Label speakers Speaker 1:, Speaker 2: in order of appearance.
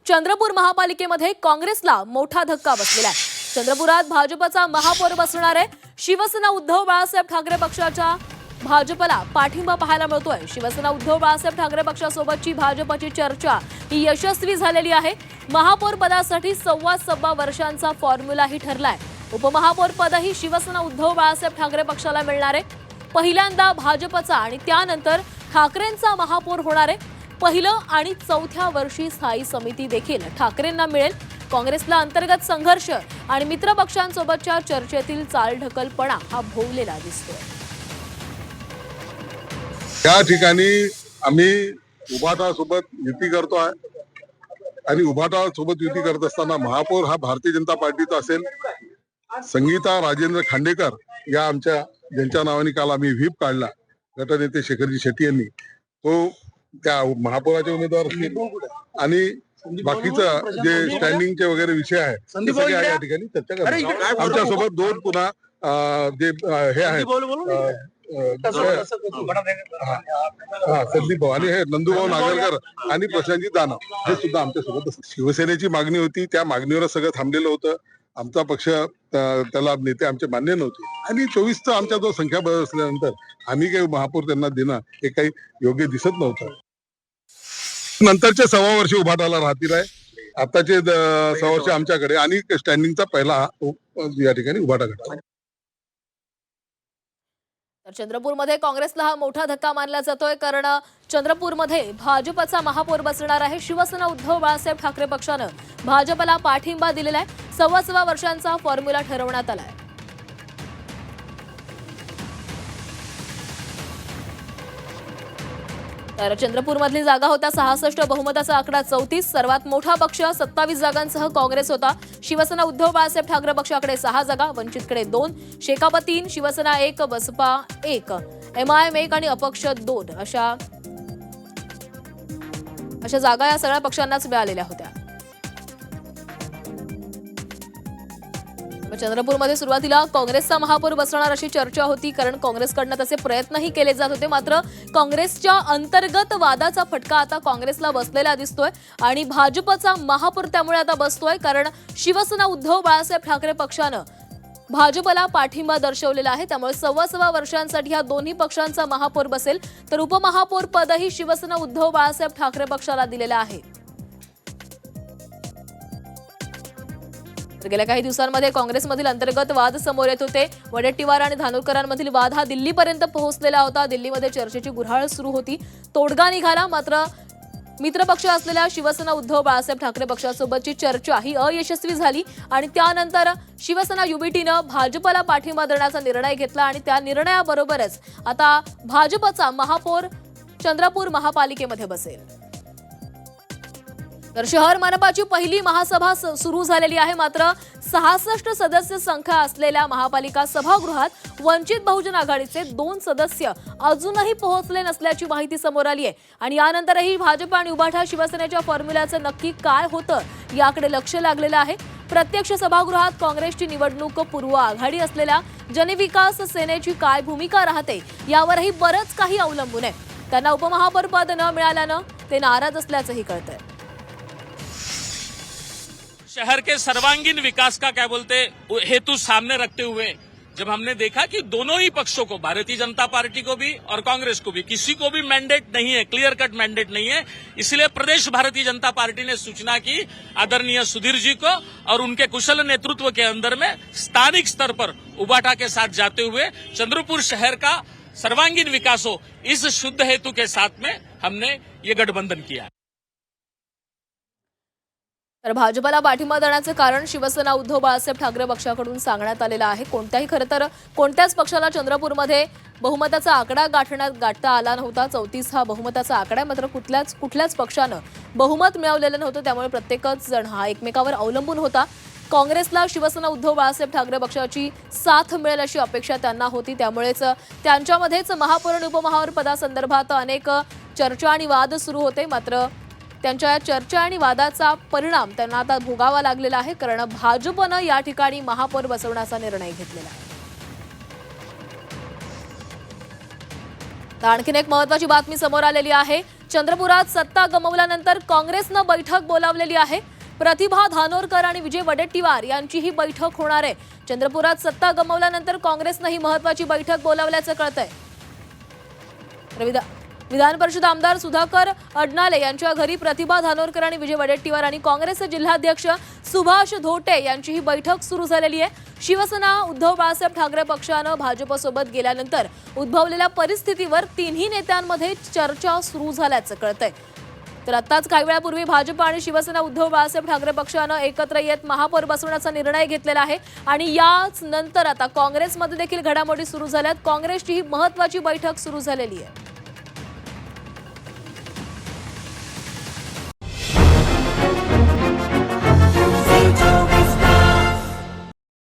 Speaker 1: चंद्रपूर महापालिकेमध्ये काँग्रेसला मोठा धक्का बसलेला आहे। चंद्रपुरात भाजपचा महापौर बसणार आहे। शिवसेना उद्धव बाळासाहेब ठाकरे पक्षाच्या भाजपला पाठिंबा पाहायला मिळतोय। शिवसेना उद्धव बाळासाहेब ठाकरे पक्षासोबतची भाजपची चर्चा ही यशस्वी झालेली आहे। महापौर पदासाठी सव्वा वर्षांचा फॉर्म्युलाही ठरलाय। उपमहापौर पदही शिवसेना उद्धव बाळासाहेब ठाकरे पक्षाला मिळणार आहे। पहिल्यांदा भाजपचा आणि त्यानंतर ठाकरेंचा महापौर होणार आहे। पहिलं आणि चौथ्या वर्षी स्थायी समिती देखील ठाकरेंना मिळेल। काँग्रेसला अंतर्गत संघर्ष आणि मित्र पक्षांसोबतच्या चर्चेतील चालढकलपणा हा भोवलेला दिसतोय।
Speaker 2: या ठिकाणी आम्ही उभाटा सोबत युती करतोय आणि उभाटा सोबत युती करत असताना महापौर हा भारतीय जनता पार्टीचा असेल। संगीता राजेंद्र खांडेकर या आमच्या ज्यांच्या नावाने काल आम्ही व्हीप काढला गटनेते शेखरजी शेट्टी यांनी, तो त्या महापौराचे उमेदवार असतील आणि बाकीचं जे स्टँडिंगचे वगैरे विषय आहे ते सगळे या ठिकाणी चर्चा करणार। आमच्यासोबत दोन पुन्हा जे हे आहेत संदीप भाऊ आणि हे नंदूभाऊ नागरकर आणि प्रशांतजी दानव हे सुद्धा आमच्यासोबत असतात। शिवसेनेची मागणी होती, त्या मागणीवर सगळं थांबलेलं होतं। आमचा पक्ष त्याला नेते आमचे मान्य नव्हते आणि 24चा आमचा जो संख्याबळ असल्यानंतर आम्ही काही महापौर त्यांना देणं हे काही योग्य दिसत नव्हतं। नंतरचे 6 वर्ष उभाटाला राहतील आहे। आताचे 6 वर्ष आमच्याकडे आणि स्टँडिंगचा पहिला या ठिकाणी उभाटा गट।
Speaker 1: तर चंद्रपूरमध्ये काँग्रेसला हा मोठा धक्का मानला जातोय, कारण चंद्रपूरमध्ये भाजपचा महापौर बसणार आहे। शिवसेना उद्धव बाळासाहेब ठाकरे पक्षानं भाजपला पाठिंबा दिलेला आहे। सव्वा वर्षांचा फॉर्म्युला ठरवण्यात आलाय। तर चंद्रपूरमधली जागा होता 66, बहुमताचा आकडा 34। सर्वात मोठा पक्ष 27 जागांसह काँग्रेस होता। शिवसेना उद्धव बाळासाहेब ठाकरे पक्षाकडे 6 जागा, वंचितकडे 2, शेकाप 3, शिवसेना 1, बसपा 1, MIM 1 आणि अपक्ष 2 अशा जागा या सगळ्या पक्षांनाच मिळालेल्या होत्या। चंद्रपूरमध्ये सुरुवातीला काँग्रेसचा महापौर बसणार अशी चर्चा होती, कारण काँग्रेसकडनं तसे प्रयत्नही केले जात होते। मात्र काँग्रेसच्या अंतर्गत वादाचा फटका आता काँग्रेसला बसलेला दिसतोय आणि भाजपचा महापौर त्यामुळे आता बसतोय, कारण शिवसेना उद्धव बाळासाहेब ठाकरे पक्षानं भाजपला पाठिंबा दर्शवलेला आहे। त्यामुळे सव्वा वर्षांसाठी या दोन्ही पक्षांचा महापौर बसेल, तर उपमहापौर पदही शिवसेना उद्धव बाळासाहेब ठाकरे पक्षाला दिलेलं आहे। गेल्या काही दिवसांमध्ये काँग्रेसमधील अंतर्गत वाद समोर येत होते। वडेट्टीवार आणि धानोरकरांमधील वाद हा दिल्लीपर्यंत पोहोचलेला होता। दिल्लीमध्ये चर्चेची गुऱ्हाळ सुरू होती, तोडगा निघाला। मात्र मित्रपक्ष असलेल्या शिवसेना उद्धव बाळासाहेब ठाकरे पक्षासोबतची चर्चा ही अयशस्वी झाली आणि त्यानंतर शिवसेना युबीटीनं भाजपला पाठिंबा देण्याचा निर्णय घेतला आणि त्या निर्णयाबरोबरच आता भाजपचा महापौर चंद्रपूर महापालिकेमध्ये बसेल। तर शहर मनपाची पहिली महासभा सुरू झालेली आहे। मात्र 66 सदस्य संख्या असलेल्या महापालिका सभागृहात वंचित बहुजन आघाडीचे 2 सदस्य अजूनही पोहोचले नसल्याची माहिती समोर आली आहे आणि यानंतरही भाजप आणि उभाठा शिवसेनेच्या फॉर्म्युल्याचं नक्की काय होतं याकडे लक्ष लागलेलं आहे। प्रत्यक्ष सभागृहात काँग्रेसची निवडणूक पूर्व आघाडी असलेल्या जनविकास सेनेची काय भूमिका राहते यावरही बरंच काही अवलंबून आहे। त्यांना उपमहापौर पद न मिळाल्यानं ते नाराज असल्याचंही कळतंय।
Speaker 3: शहर के सर्वांगीण विकास का क्या बोलते हेतु सामने रखते हुए जब हमने देखा कि दोनों ही पक्षों को, भारतीय जनता पार्टी को भी और कांग्रेस को भी, किसी को भी मैंडेट नहीं है, क्लियर कट मैंडेट नहीं है, इसलिए प्रदेश भारतीय जनता पार्टी ने सूचना की आदरणीय सुधीर जी को और उनके कुशल नेतृत्व के अंदर में स्थानिक स्तर पर उबाटा के साथ जाते हुए चंद्रपुर शहर का सर्वांगीण विकास हो, इस शुद्ध हेतु के साथ में हमने ये गठबंधन किया।
Speaker 1: तर भाजपला पाठिंबा देण्याचे कारण शिवसेना उद्धव बाळासाहेब ठाकरे पक्षाकडून सांगण्यात आलेलं आहे। कोणत्याच पक्षाला चंद्रपूरमध्ये बहुमताचा आकडा गाठता आला नव्हता। 34 हा बहुमताचा आकडा आहे, मात्र कुठल्याच पक्षानं बहुमत मिळवलेलं नव्हतं। त्यामुळे प्रत्येकच जण हा एकमेकावर अवलंबून होता। काँग्रेसला शिवसेना उद्धव बाळासाहेब ठाकरे पक्षाची साथ मिळेल अशी अपेक्षा त्यांना होती। त्यामुळेच त्यांच्यामध्येच महापौर आणि उपमहापौर पदासंदर्भात अनेक चर्चा आणि वाद सुरू होते। मात्र त्यांच्या या चर्चा आणि वादाचा परिणाम त्यांना आता भोगावा लागलेला आहे, कारण भाजपनं या ठिकाणी महापौर बसवण्याचा निर्णय घेतलेला आहे। तर आणखीन एक महत्त्वाची बातमी समोर आलेली आहे. चंद्रपुरात सत्ता गमावल्यानंतर काँग्रेसनं बैठक बोलावलेली आहे. प्रतिभा धानोरकर आणि विजय वडेट्टीवार यांची ही बैठक होणार आहे. चंद्रपुरात सत्ता गमावल्यानंतर काँग्रेसनं ही महत्त्वाची बैठक बोलावल्याचं कळतंय. विधान परिषद आमदार सुधाकर अडनाले यांच्या घरी प्रतिभा धानोरकर आणि विजय वडेट्टीवार आणि काँग्रेसचे जिल्हाध्यक्ष सुभाष धोटे यांची ही बैठक सुरू झालेली आहे. शिवसेना उद्धव बाळासाहेब ठाकरे पक्षानं भाजपसोबत गेल्यानंतर उद्भवलेल्या परिस्थितीवर तिन्ही नेत्यांमध्ये चर्चा सुरू झाल्याचं कळतंय. तर आताच काही वेळापूर्वी भाजप आणि शिवसेना उद्धव बाळासाहेब ठाकरे पक्षानं एकत्र येत महापौर बसवण्याचा निर्णय घेतलेला आहे आणि याच नंतर आता काँग्रेसमध्ये देखील घडामोडी सुरू झाल्यात. काँग्रेसची ही महत्त्वाची बैठक सुरू झालेली आहे.